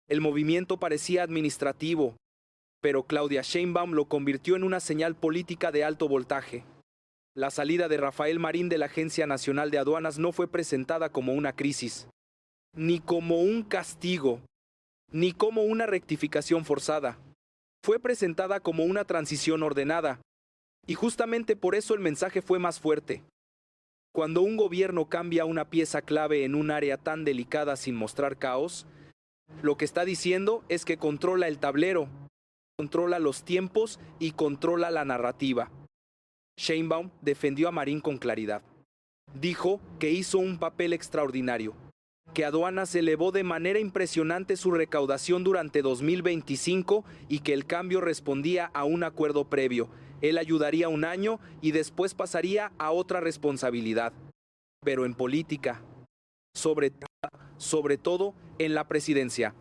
El movimiento parecía administrativo, pero Claudia Sheinbaum lo convirtió en una señal política de alto voltaje. La salida de Rafael Marín de la Agencia Nacional de Aduanas no fue presentada como una crisis, ni como un castigo, ni como una rectificación forzada. Fue presentada como una transición ordenada, y justamente por eso el mensaje fue más fuerte. Cuando un gobierno cambia una pieza clave en un área tan delicada sin mostrar caos, lo que está diciendo es que controla el tablero, controla los tiempos y controla la narrativa. Sheinbaum defendió a Marín con claridad. Dijo que hizo un papel extraordinario, que Aduanas elevó de manera impresionante su recaudación durante 2025 y que el cambio respondía a un acuerdo previo. Él ayudaría un año y después pasaría a otra responsabilidad. Pero en política, sobre todo en la presidencia,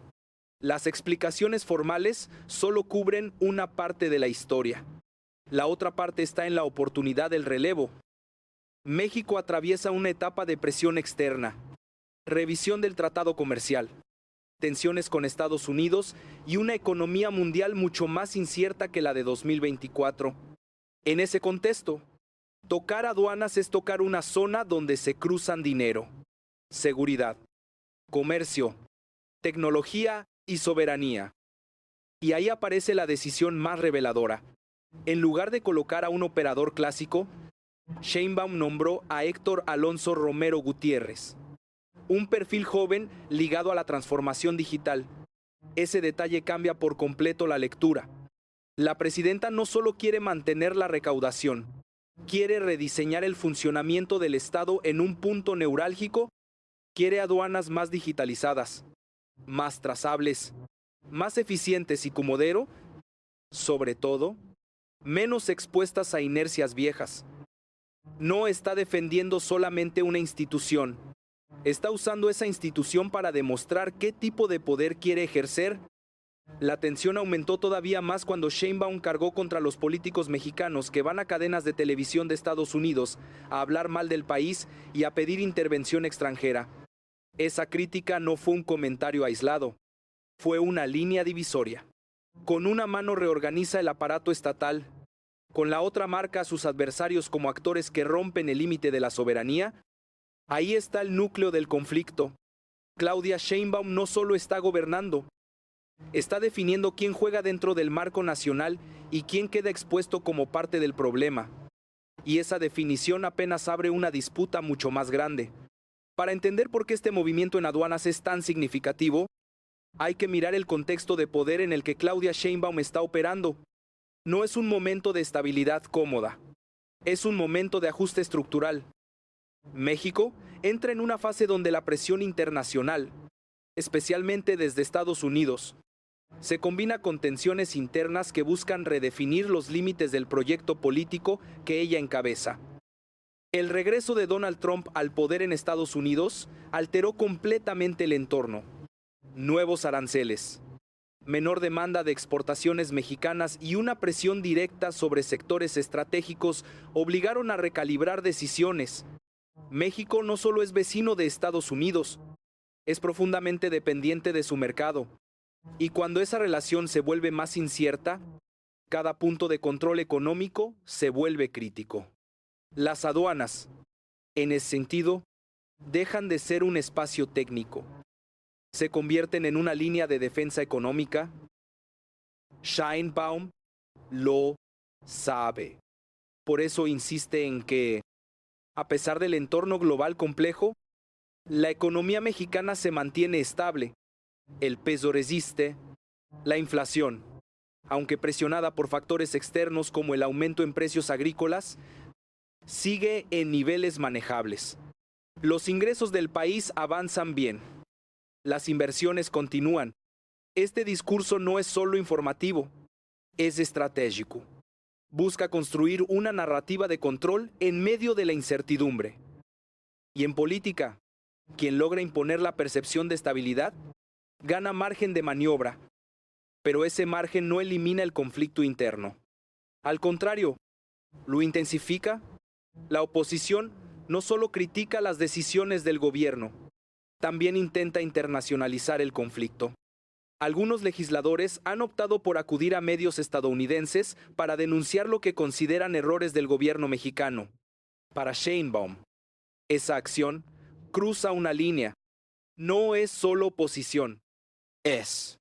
las explicaciones formales solo cubren una parte de la historia. La otra parte está en la oportunidad del relevo. México atraviesa una etapa de presión externa, revisión del tratado comercial, tensiones con Estados Unidos y una economía mundial mucho más incierta que la de 2024. En ese contexto, tocar aduanas es tocar una zona donde se cruzan dinero, seguridad, comercio, tecnología y soberanía. Y ahí aparece la decisión más reveladora. En lugar de colocar a un operador clásico, Sheinbaum nombró a Héctor Alonso Romero Gutiérrez, un perfil joven ligado a la transformación digital. Ese detalle cambia por completo la lectura. La presidenta no solo quiere mantener la recaudación, quiere rediseñar el funcionamiento del Estado en un punto neurálgico, quiere aduanas más digitalizadas, más trazables, más eficientes y, como modelo, sobre todo, menos expuestas a inercias viejas. No está defendiendo solamente una institución, está usando esa institución para demostrar qué tipo de poder quiere ejercer. La tensión aumentó todavía más cuando Sheinbaum cargó contra los políticos mexicanos que van a cadenas de televisión de Estados Unidos a hablar mal del país y a pedir intervención extranjera. Esa crítica no fue un comentario aislado, fue una línea divisoria. Con una mano reorganiza el aparato estatal, con la otra marca a sus adversarios como actores que rompen el límite de la soberanía. Ahí está el núcleo del conflicto. Claudia Sheinbaum no solo está gobernando, está definiendo quién juega dentro del marco nacional y quién queda expuesto como parte del problema. Y esa definición apenas abre una disputa mucho más grande. Para entender por qué este movimiento en aduanas es tan significativo, hay que mirar el contexto de poder en el que Claudia Sheinbaum está operando. No es un momento de estabilidad cómoda, es un momento de ajuste estructural. México entra en una fase donde la presión internacional, especialmente desde Estados Unidos, se combina con tensiones internas que buscan redefinir los límites del proyecto político que ella encabeza. El regreso de Donald Trump al poder en Estados Unidos alteró completamente el entorno. Nuevos aranceles, menor demanda de exportaciones mexicanas y una presión directa sobre sectores estratégicos obligaron a recalibrar decisiones. México no solo es vecino de Estados Unidos, es profundamente dependiente de su mercado. Y cuando esa relación se vuelve más incierta, cada punto de control económico se vuelve crítico. Las aduanas, en ese sentido, dejan de ser un espacio técnico. Se convierten en una línea de defensa económica. Sheinbaum lo sabe. Por eso insiste en que, a pesar del entorno global complejo, la economía mexicana se mantiene estable. El peso resiste. La inflación, aunque presionada por factores externos como el aumento en precios agrícolas, sigue en niveles manejables. Los ingresos del país avanzan bien. Las inversiones continúan. Este discurso no es solo informativo, es estratégico. Busca construir una narrativa de control en medio de la incertidumbre. Y en política, quien logra imponer la percepción de estabilidad, gana margen de maniobra, pero ese margen no elimina el conflicto interno. Al contrario, lo intensifica. La oposición no solo critica las decisiones del gobierno, también intenta internacionalizar el conflicto. Algunos legisladores han optado por acudir a medios estadounidenses para denunciar lo que consideran errores del gobierno mexicano. Para Sheinbaum, esa acción cruza una línea. No es solo oposición, es,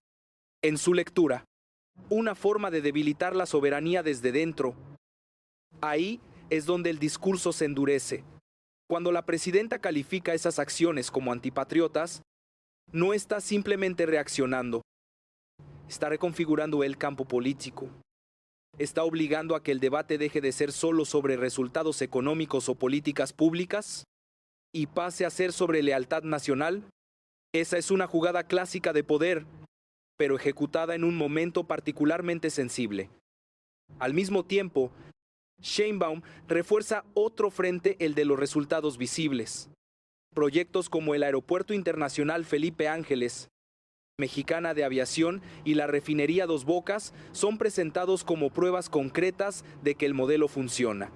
en su lectura, una forma de debilitar la soberanía desde dentro. Ahí es donde el discurso se endurece. Cuando la presidenta califica esas acciones como antipatriotas, no está simplemente reaccionando, está reconfigurando el campo político. Está obligando a que el debate deje de ser solo sobre resultados económicos o políticas públicas y pase a ser sobre lealtad nacional. Esa es una jugada clásica de poder, pero ejecutada en un momento particularmente sensible. Al mismo tiempo, Sheinbaum refuerza otro frente, el de los resultados visibles. Proyectos como el Aeropuerto Internacional Felipe Ángeles, Mexicana de Aviación y la refinería Dos Bocas son presentados como pruebas concretas de que el modelo funciona.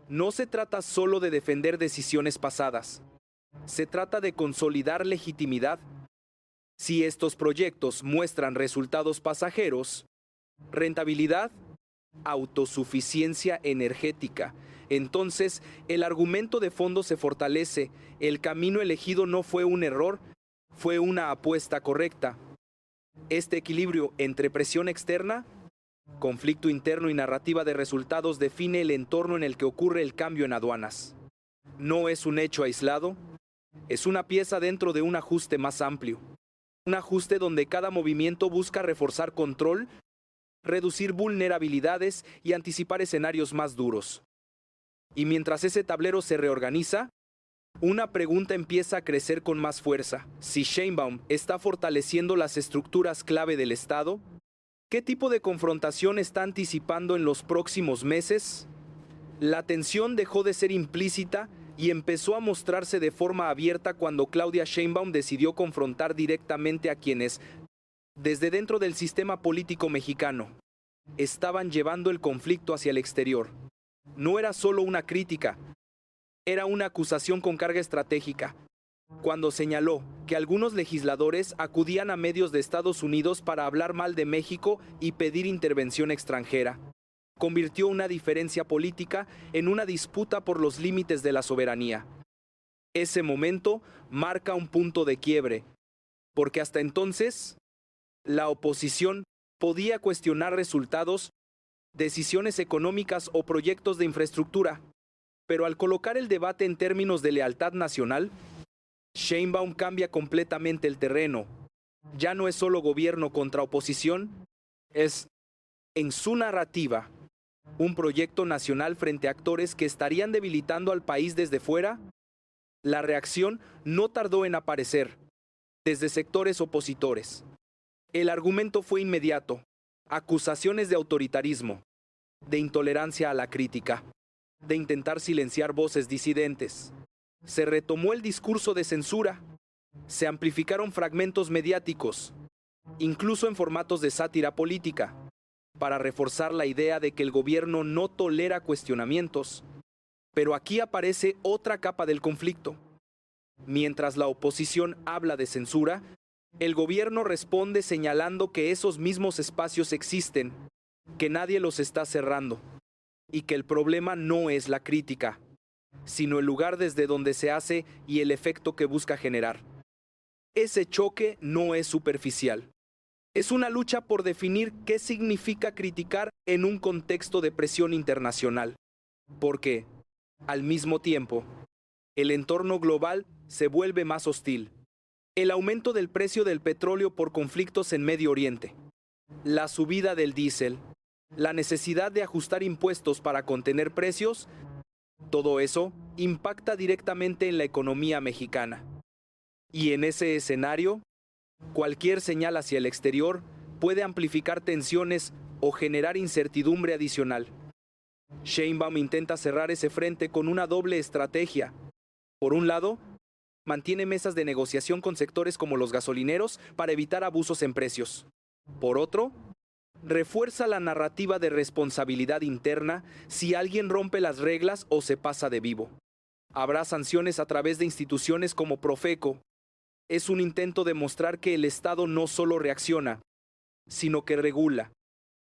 No se trata solo de defender decisiones pasadas, se trata de consolidar legitimidad. Si estos proyectos muestran resultados pasajeros, rentabilidad, autosuficiencia energética, entonces el argumento de fondo se fortalece. El camino elegido no fue un error, fue una apuesta correcta. Este equilibrio entre presión externa, conflicto interno y narrativa de resultados define el entorno en el que ocurre el cambio en aduanas. No es un hecho aislado, es una pieza dentro de un ajuste más amplio. Un ajuste donde cada movimiento busca reforzar control, reducir vulnerabilidades y anticipar escenarios más duros. Y mientras ese tablero se reorganiza, una pregunta empieza a crecer con más fuerza. Si Sheinbaum está fortaleciendo las estructuras clave del Estado, ¿qué tipo de confrontación está anticipando en los próximos meses? La tensión dejó de ser implícita y empezó a mostrarse de forma abierta cuando Claudia Sheinbaum decidió confrontar directamente a quienes, desde dentro del sistema político mexicano, estaban llevando el conflicto hacia el exterior. No era solo una crítica, era una acusación con carga estratégica. Cuando señaló que algunos legisladores acudían a medios de Estados Unidos para hablar mal de México y pedir intervención extranjera, convirtió una diferencia política en una disputa por los límites de la soberanía. Ese momento marca un punto de quiebre, porque hasta entonces la oposición podía cuestionar resultados, decisiones económicas o proyectos de infraestructura, pero al colocar el debate en términos de lealtad nacional, Sheinbaum cambia completamente el terreno. Ya no es solo gobierno contra oposición, es, en su narrativa, un proyecto nacional frente a actores que estarían debilitando al país desde fuera. La reacción no tardó en aparecer, desde sectores opositores. El argumento fue inmediato: acusaciones de autoritarismo, de intolerancia a la crítica, de intentar silenciar voces disidentes. Se retomó el discurso de censura, se amplificaron fragmentos mediáticos, incluso en formatos de sátira política, para reforzar la idea de que el gobierno no tolera cuestionamientos. Pero aquí aparece otra capa del conflicto. Mientras la oposición habla de censura, el gobierno responde señalando que esos mismos espacios existen, que nadie los está cerrando, y que el problema no es la crítica, sino el lugar desde donde se hace y el efecto que busca generar. Ese choque no es superficial. Es una lucha por definir qué significa criticar en un contexto de presión internacional, porque, al mismo tiempo, el entorno global se vuelve más hostil. El aumento del precio del petróleo por conflictos en Medio Oriente, la subida del diésel, la necesidad de ajustar impuestos para contener precios, todo eso impacta directamente en la economía mexicana. Y en ese escenario, cualquier señal hacia el exterior puede amplificar tensiones o generar incertidumbre adicional. Sheinbaum intenta cerrar ese frente con una doble estrategia. Por un lado, mantiene mesas de negociación con sectores como los gasolineros para evitar abusos en precios. Por otro, refuerza la narrativa de responsabilidad interna si alguien rompe las reglas o se pasa de vivo. Habrá sanciones a través de instituciones como Profeco. es un intento de mostrar que el Estado no solo reacciona, sino que regula,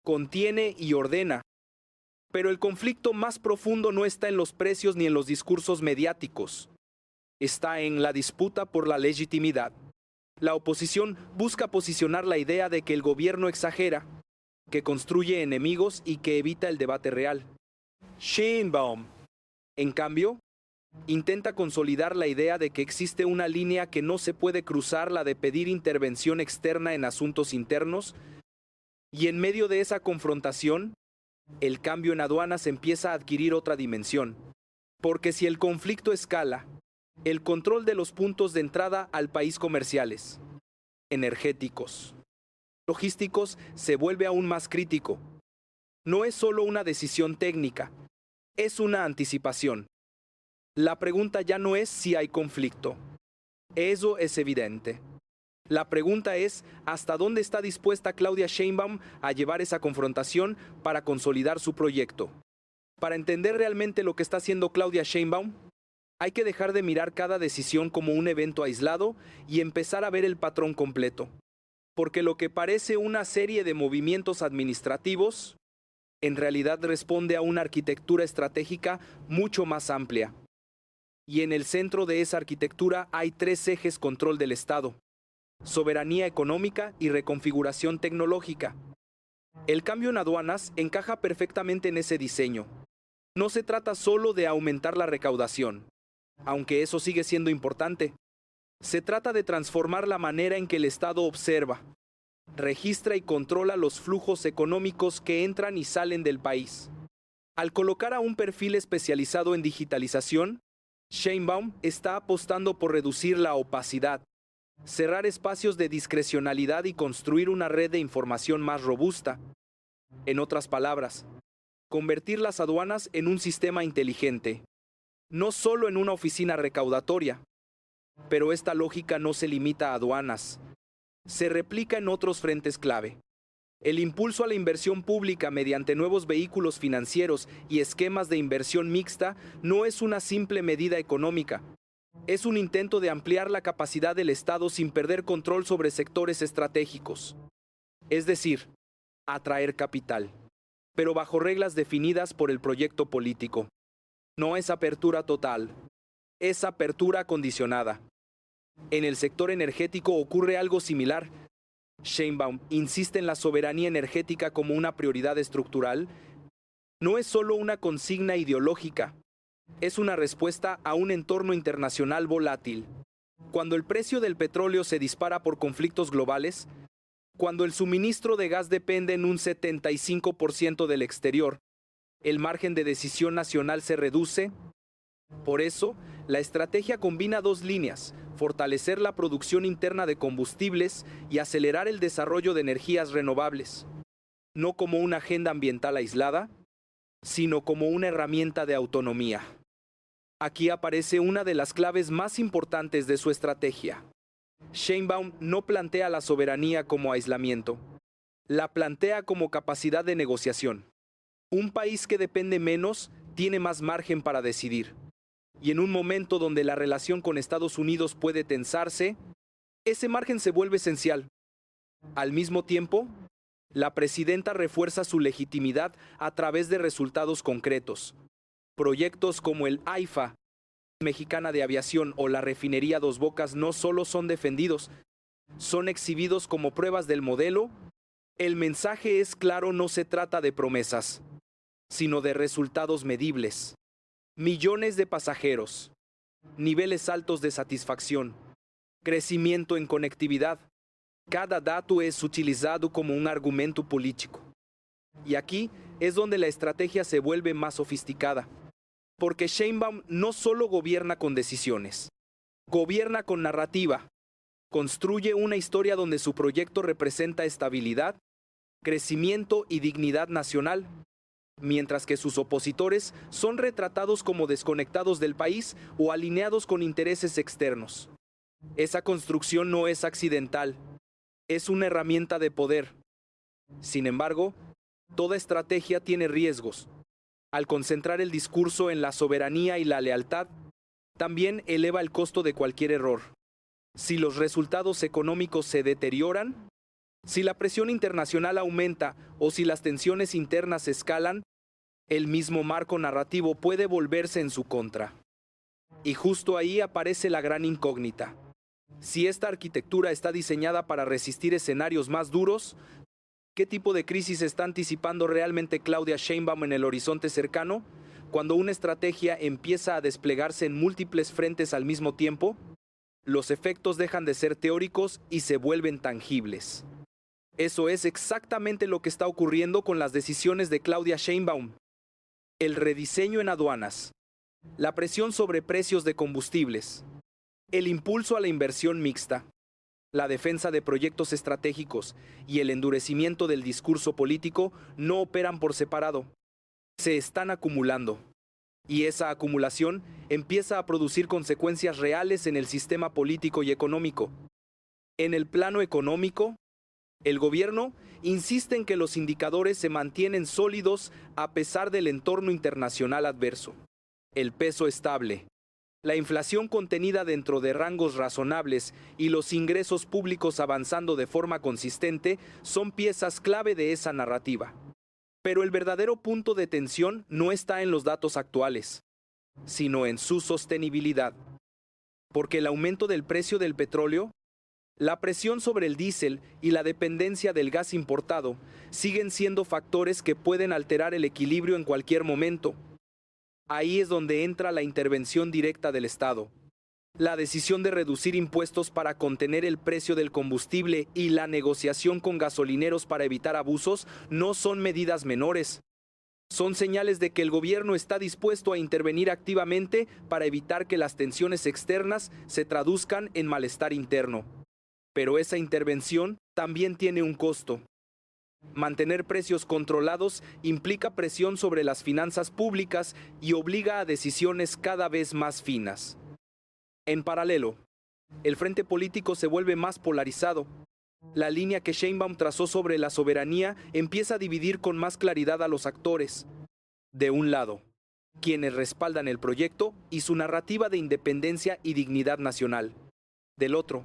contiene y ordena. Pero el conflicto más profundo no está en los precios ni en los discursos mediáticos. Está en la disputa por la legitimidad. La oposición busca posicionar la idea de que el gobierno exagera, que construye enemigos y que evita el debate real. Sheinbaum, en cambio, intenta consolidar la idea de que existe una línea que no se puede cruzar, la de pedir intervención externa en asuntos internos, y en medio de esa confrontación, el cambio en aduanas empieza a adquirir otra dimensión. Porque si el conflicto escala, el control de los puntos de entrada al país comerciales, energéticos, logísticos se vuelve aún más crítico. No es solo una decisión técnica, es una anticipación. La pregunta ya no es si hay conflicto. Eso es evidente. La pregunta es, ¿hasta dónde está dispuesta Claudia Sheinbaum a llevar esa confrontación para consolidar su proyecto? Para entender realmente lo que está haciendo Claudia Sheinbaum, hay que dejar de mirar cada decisión como un evento aislado y empezar a ver el patrón completo. Porque lo que parece una serie de movimientos administrativos, en realidad responde a una arquitectura estratégica mucho más amplia. Y en el centro de esa arquitectura hay tres ejes: control del Estado, soberanía económica y reconfiguración tecnológica. El cambio en aduanas encaja perfectamente en ese diseño. No se trata solo de aumentar la recaudación, aunque eso sigue siendo importante. Se trata de transformar la manera en que el Estado observa, registra y controla los flujos económicos que entran y salen del país. Al colocar a un perfil especializado en digitalización, Sheinbaum está apostando por reducir la opacidad, cerrar espacios de discrecionalidad y construir una red de información más robusta. En otras palabras, convertir las aduanas en un sistema inteligente, no solo en una oficina recaudatoria. Pero esta lógica no se limita a aduanas, se replica en otros frentes clave. El impulso a la inversión pública mediante nuevos vehículos financieros y esquemas de inversión mixta no es una simple medida económica. Es un intento de ampliar la capacidad del Estado sin perder control sobre sectores estratégicos. Es decir, atraer capital, pero bajo reglas definidas por el proyecto político. No es apertura total, es apertura condicionada. En el sector energético ocurre algo similar. Sheinbaum insiste en la soberanía energética como una prioridad estructural. No es solo una consigna ideológica, es una respuesta a un entorno internacional volátil. Cuando el precio del petróleo se dispara por conflictos globales, cuando el suministro de gas depende en un 75% del exterior, el margen de decisión nacional se reduce. Por eso, la estrategia combina dos líneas: fortalecer la producción interna de combustibles y acelerar el desarrollo de energías renovables, no como una agenda ambiental aislada, sino como una herramienta de autonomía. Aquí aparece una de las claves más importantes de su estrategia. Sheinbaum no plantea la soberanía como aislamiento, la plantea como capacidad de negociación. Un país que depende menos tiene más margen para decidir. Y en un momento donde la relación con Estados Unidos puede tensarse, ese margen se vuelve esencial. Al mismo tiempo, la presidenta refuerza su legitimidad a través de resultados concretos. Proyectos como el AIFA, Mexicana de Aviación, o la refinería Dos Bocas no solo son defendidos, son exhibidos como pruebas del modelo. El mensaje es claro: no se trata de promesas, sino de resultados medibles. Millones de pasajeros, niveles altos de satisfacción, crecimiento en conectividad. Cada dato es utilizado como un argumento político. Y aquí es donde la estrategia se vuelve más sofisticada. Porque Sheinbaum no solo gobierna con decisiones, gobierna con narrativa. Construye una historia donde su proyecto representa estabilidad, crecimiento y dignidad nacional, mientras que sus opositores son retratados como desconectados del país o alineados con intereses externos. Esa construcción no es accidental, es una herramienta de poder. Sin embargo, toda estrategia tiene riesgos. Al concentrar el discurso en la soberanía y la lealtad, también eleva el costo de cualquier error. Si los resultados económicos se deterioran, si la presión internacional aumenta o si las tensiones internas escalan, el mismo marco narrativo puede volverse en su contra. Y justo ahí aparece la gran incógnita. Si esta arquitectura está diseñada para resistir escenarios más duros, ¿qué tipo de crisis está anticipando realmente Claudia Sheinbaum en el horizonte cercano, cuando una estrategia empieza a desplegarse en múltiples frentes al mismo tiempo? Los efectos dejan de ser teóricos y se vuelven tangibles. Eso es exactamente lo que está ocurriendo con las decisiones de Claudia Sheinbaum. El rediseño en aduanas, la presión sobre precios de combustibles, el impulso a la inversión mixta, la defensa de proyectos estratégicos y el endurecimiento del discurso político no operan por separado. Se están acumulando. Y esa acumulación empieza a producir consecuencias reales en el sistema político y económico. En el plano económico, el gobierno insiste en que los indicadores se mantienen sólidos a pesar del entorno internacional adverso. El peso estable, la inflación contenida dentro de rangos razonables y los ingresos públicos avanzando de forma consistente son piezas clave de esa narrativa. Pero el verdadero punto de tensión no está en los datos actuales, sino en su sostenibilidad. Porque el aumento del precio del petróleo, la presión sobre el diésel y la dependencia del gas importado siguen siendo factores que pueden alterar el equilibrio en cualquier momento. Ahí es donde entra la intervención directa del Estado. La decisión de reducir impuestos para contener el precio del combustible y la negociación con gasolineros para evitar abusos no son medidas menores. Son señales de que el gobierno está dispuesto a intervenir activamente para evitar que las tensiones externas se traduzcan en malestar interno. Pero esa intervención también tiene un costo. Mantener precios controlados implica presión sobre las finanzas públicas y obliga a decisiones cada vez más finas. En paralelo, el frente político se vuelve más polarizado. La línea que Sheinbaum trazó sobre la soberanía empieza a dividir con más claridad a los actores. De un lado, quienes respaldan el proyecto y su narrativa de independencia y dignidad nacional. Del otro,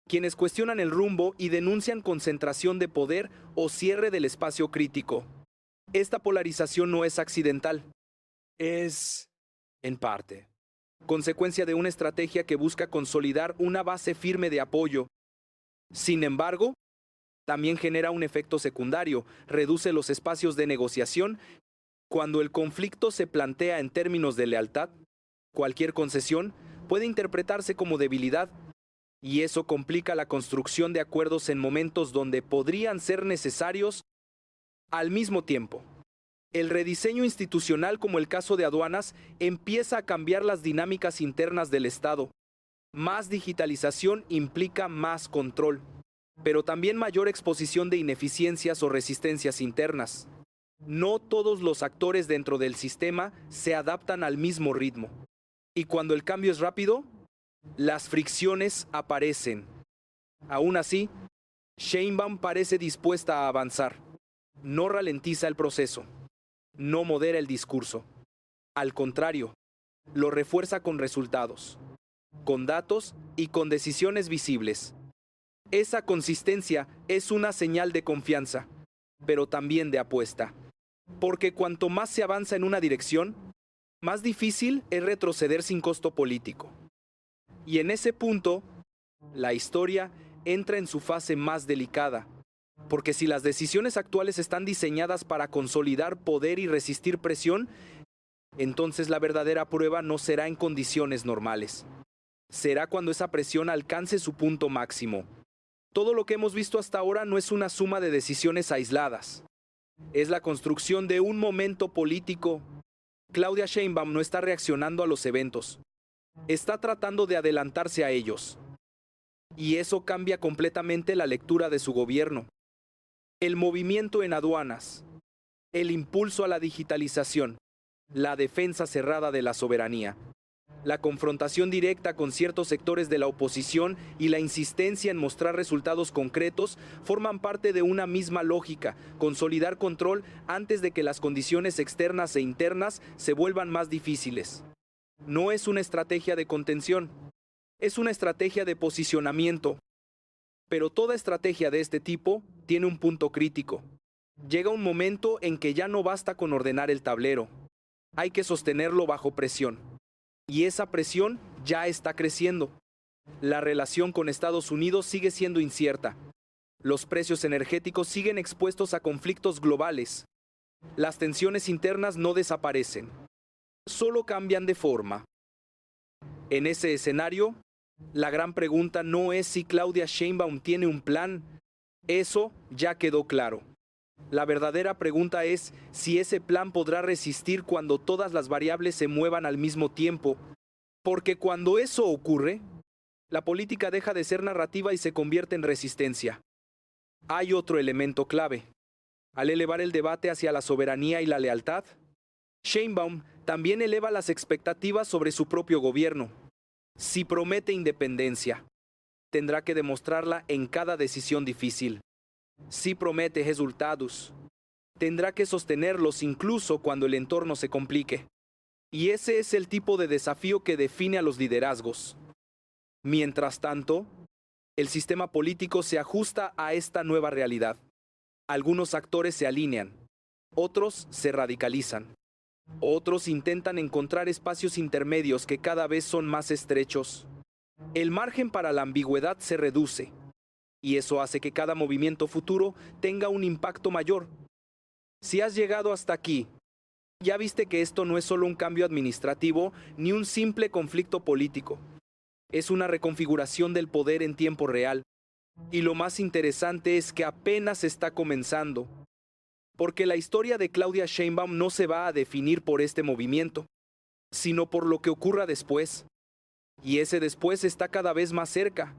quienes cuestionan el rumbo y denuncian concentración de poder o cierre del espacio crítico. Esta polarización no es accidental. Es, en parte, consecuencia de una estrategia que busca consolidar una base firme de apoyo. Sin embargo, también genera un efecto secundario, reduce los espacios de negociación. Cuando el conflicto se plantea en términos de lealtad, cualquier concesión puede interpretarse como debilidad, y eso complica la construcción de acuerdos en momentos donde podrían ser necesarios. Al mismo tiempo, el rediseño institucional, como el caso de aduanas, empieza a cambiar las dinámicas internas del Estado. Más digitalización implica más control, pero también mayor exposición de ineficiencias o resistencias internas. No todos los actores dentro del sistema se adaptan al mismo ritmo. Y cuando el cambio es rápido, las fricciones aparecen. Aún así, Sheinbaum parece dispuesta a avanzar. No ralentiza el proceso. No modera el discurso. Al contrario, lo refuerza con resultados, con datos y con decisiones visibles. Esa consistencia es una señal de confianza, pero también de apuesta. Porque cuanto más se avanza en una dirección, más difícil es retroceder sin costo político. Y en ese punto, la historia entra en su fase más delicada. Porque si las decisiones actuales están diseñadas para consolidar poder y resistir presión, entonces la verdadera prueba no será en condiciones normales. Será cuando esa presión alcance su punto máximo. Todo lo que hemos visto hasta ahora no es una suma de decisiones aisladas. Es la construcción de un momento político. Claudia Sheinbaum no está reaccionando a los eventos. Está tratando de adelantarse a ellos. Y eso cambia completamente la lectura de su gobierno. El movimiento en aduanas, el impulso a la digitalización, la defensa cerrada de la soberanía, la confrontación directa con ciertos sectores de la oposición y la insistencia en mostrar resultados concretos forman parte de una misma lógica: consolidar control antes de que las condiciones externas e internas se vuelvan más difíciles. No es una estrategia de contención, Es una estrategia de posicionamiento, pero toda estrategia de este tipo tiene un punto crítico. Llega un momento en que ya no basta con ordenar el tablero, hay que sostenerlo bajo presión. Y esa presión ya está creciendo. La relación con Estados Unidos sigue siendo incierta. Los precios energéticos siguen expuestos a conflictos globales. Las tensiones internas no desaparecen, solo cambian de forma. En ese escenario, la gran pregunta no es si Claudia Sheinbaum tiene un plan. Eso ya quedó claro. La verdadera pregunta es si ese plan podrá resistir cuando todas las variables se muevan al mismo tiempo. Porque cuando eso ocurre, la política deja de ser narrativa y se convierte en resistencia. Hay otro elemento clave. Al elevar el debate hacia la soberanía y la lealtad, Sheinbaum también eleva las expectativas sobre su propio gobierno. Si promete independencia, tendrá que demostrarla en cada decisión difícil. Si promete resultados, tendrá que sostenerlos incluso cuando el entorno se complique. Y ese es el tipo de desafío que define a los liderazgos. Mientras tanto, el sistema político se ajusta a esta nueva realidad. Algunos actores se alinean, otros se radicalizan, otros intentan encontrar espacios intermedios que cada vez son más estrechos. El margen para la ambigüedad se reduce, y eso hace que cada movimiento futuro tenga un impacto mayor. Si has llegado hasta aquí, ya viste que esto no es solo un cambio administrativo ni un simple conflicto político. Es una reconfiguración del poder en tiempo real. Y lo más interesante es que apenas está comenzando. Porque la historia de Claudia Sheinbaum no se va a definir por este movimiento, sino por lo que ocurra después. Y ese después está cada vez más cerca.